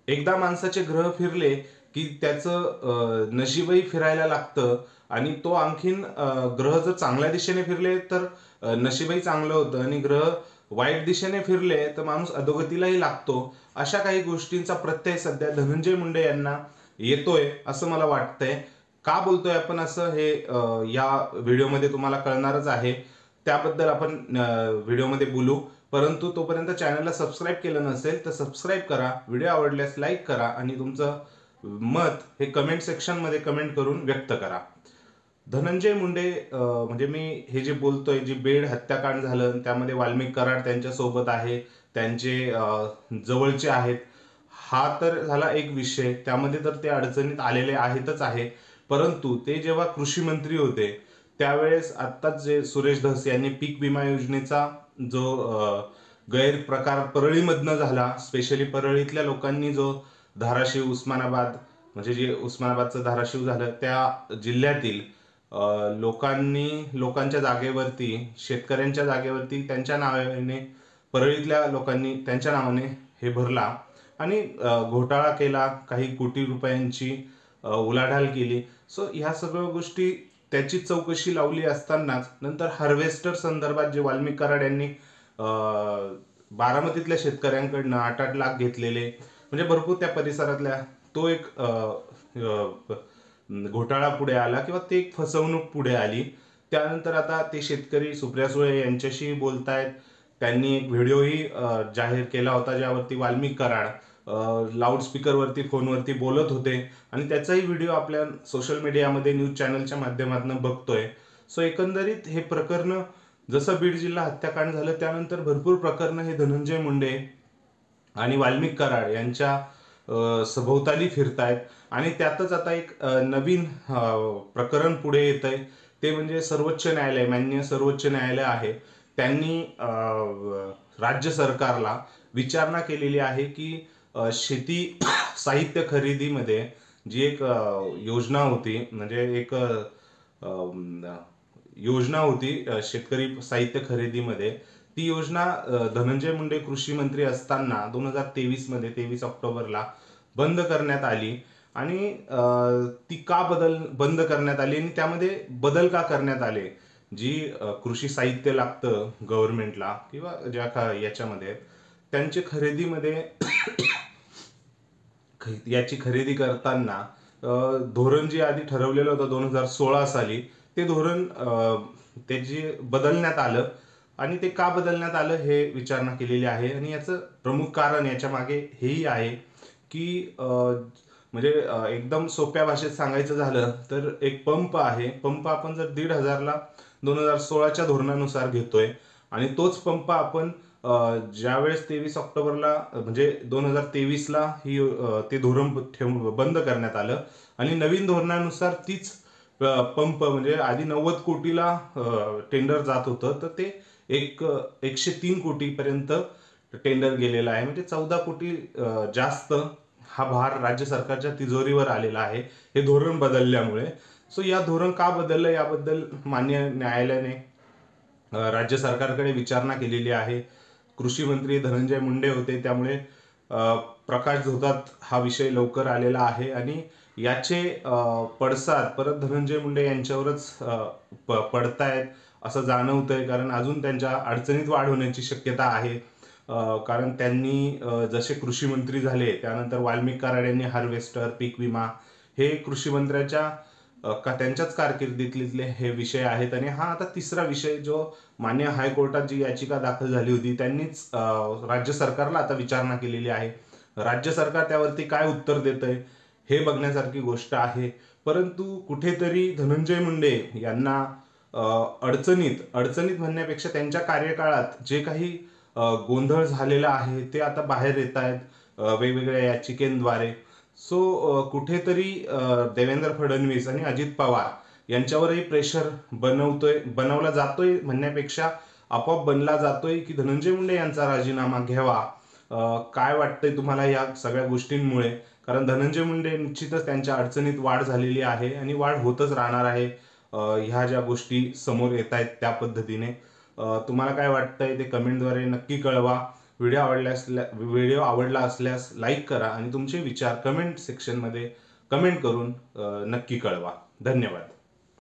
एकदा माणसाचे ग्रह फिरले की त्याचं नशीबही फिरायला लागतं आणि तो आणखीन ग्रह जर चांगल्या दिशेने फिरले तर नशीबही चांगलं होतं आणि ग्रह वाईट दिशेने फिरले तर माणूस अधोगतीलाही लागतो. अशा काही गोष्टींचा प्रत्यय सध्या धनंजय मुंडे यांना येतोय असं मला वाटतंय. का बोलतोय आपण असं हे या व्हिडिओमध्ये तुम्हाला कळणारच आहे. त्याबद्दल आपण व्हिडिओमध्ये बोलू. परंतु तोपर्यंत चॅनलला सबस्क्राईब केलं नसेल तर सबस्क्राईब करा, व्हिडिओ आवडल्यास लाईक करा आणि तुमचं मत हे कमेंट सेक्शनमध्ये कमेंट करून व्यक्त करा. धनंजय मुंडे म्हणजे मी हे जे बोलतोय, जे बेड हत्याकांड झालं त्यामध्ये वाल्मिक कराड त्यांच्यासोबत आहे, त्यांचे जवळचे आहेत. हा तर झाला एक विषय, त्यामध्ये तर ते अडचणीत आलेले आहेतच आहे. परंतु ते जेव्हा कृषी मंत्री होते त्यावेळेस आत्ताच जे सुरेश धस यांनी पीक विमा योजनेचा जो गैरप्रकार परळीमधनं झाला, स्पेशली परळीतल्या लोकांनी जो धाराशिव उस्मानाबाद म्हणजे जे उस्मानाबादचं धाराशिव झालं त्या जिल्ह्यातील लोकांच्या जागेवरती, शेतकऱ्यांच्या जागेवरती त्यांच्या नावाने परळीतल्या लोकांनी त्यांच्या नावाने हे भरला आणि घोटाळा केला, काही कोटी रुपयांची उलाढाल केली. सो ह्या सगळ्या गोष्टी त्याची चौकशी लावली असतानाच नंतर हार्वेस्टर संदर्भात जे वाल्मिक कराड यांनी बारामतीतल्या शेतकऱ्यांकडनं 8-8 लाख घेतलेले म्हणजे भरपूर त्या परिसरातल्या तो एक घोटाळा पुढे आला किंवा ते एक फसवणूक पुढे आली. त्यानंतर आता ते शेतकरी सुप्रिया सुळे यांच्याशी बोलतायत. त्यांनी एक व्हिडिओही जाहीर केला होता ज्यावरती वाल्मिक कराड लाऊडस्पीकरवरती फोनवरती बोलत होते आणि त्याचाही व्हिडिओ आपल्या सोशल मीडियामध्ये न्यूज चॅनलच्या माध्यमातून बघतोय. सो एकंदरीत हे प्रकरण जसं बीड जिल्हा हत्याकांड झालं त्यानंतर भरपूर प्रकरण हे धनंजय मुंडे आणि वाल्मिक कराड यांच्या सभोवताली फिरतायत आणि त्यातच आता एक नवीन प्रकरण पुढे येत आहे. ते म्हणजे सर्वोच्च न्यायालय, माननीय सर्वोच्च न्यायालय आहे, त्यांनी राज्य सरकारला विचारणा केलेली आहे की शेती साहित्य खरेदीमध्ये जी एक योजना होती, म्हणजे एक योजना होती शेतकरी साहित्य खरेदीमध्ये, ती योजना धनंजय मुंडे कृषी मंत्री असताना 2023 मध्ये 23 ऑक्टोबरला बंद करण्यात आली. आणि ती का बंद करण्यात आली आणि त्यामध्ये बदल का करण्यात आले, जी कृषी साहित्य लागतं गव्हर्नमेंटला किंवा ज्या याच्यामध्ये त्यांची खरेदीमध्ये याची खरेदी करताना धोरण जे आधी ठरवलेलं होतं 2016 साली ते धोरण त्याची बदलण्यात आलं आणि ते का बदलण्यात आलं हे विचारणा केलेली आहे. आणि याचं प्रमुख कारण याच्या मागे हेही आहे की म्हणजे एकदम सोप्या भाषेत सांगायचं झालं तर एक पंप आहे, पंप आपण जर 1,500ला 2016च्या धोरणानुसार घेतोय आणि तोच पंप आपण ज्यावेळेस 23 ऑक्टोबरला म्हणजे 2023ला ही ते धोरण बंद करण्यात आलं आणि नवीन धोरणानुसार तीच पंप म्हणजे आधी 90 कोटीला टेंडर जात होतं तर ते 103 कोटीपर्यंत टेंडर गेलेलं आहे. म्हणजे 14 कोटी जास्त हा भार राज्य सरकारच्या तिजोरीवर आलेला आहे हे धोरण बदलल्यामुळे. सो या धोरण का बदललं याबद्दल मान्य न्यायालयाने राज्य सरकारकडे विचारणा केलेली आहे. कृषी मंत्री धनंजय मुंडे होते त्यामुळे प्रकाश झोतात हा विषय लवकर आलेला आहे आणि याचे पडसाद परत धनंजय मुंडे यांच्यावरच पडतायत असं जाणवतंय, कारण अजून त्यांच्या अडचणीत वाढ होण्याची शक्यता आहे. कारण त्यांनी जसे कृषी मंत्री झाले त्यानंतर वाल्मिक कराड यांनी हार्वेस्टर, पीक विमा हे कृषी मंत्र्याच्या त्यांच्याच कारकिर्दीतले हे विषय आहेत. आणि हा आता तिसरा विषय जो मान्य हायकोर्टात जी याचिका दाखल झाली होती त्यांनीच राज्य सरकारला आता विचारणा केलेली आहे. राज्य सरकार त्यावरती काय उत्तर देतंय हे बघण्यासारखी गोष्ट आहे. परंतु कुठेतरी धनंजय मुंडे यांना अडचणीत म्हणण्यापेक्षा त्यांच्या कार्यकाळात जे काही गोंधळ झालेला आहे ते आता बाहेर येत आहेत वेगवेगळ्या याचिकेंद्वारे. सो कुठेतरी देवेंद्र फडणवीस आणि अजित पवार यांच्यावरही प्रेशर बनवला जातोय म्हणण्यापेक्षा आपोआप बनला जातोय की धनंजय मुंडे यांचा राजीनामा घ्यावा. काय वाटतंय तुम्हाला या सगळ्या गोष्टींमुळे? कारण धनंजय मुंडे निश्चितच त्यांच्या अडचणीत वाढ झालेली आहे आणि वाढ होतच राहणार आहे ह्या ज्या गोष्टी समोर येत आहेत त्या पद्धतीने. तुम्हाला काय वाटतंय ते कमेंटद्वारे नक्की कळवा. व्हिडिओ आवडला असल्यास लाईक करा आणि तुमचे विचार कमेंट सेक्शनमध्ये कमेंट करून नक्की कळवा. धन्यवाद.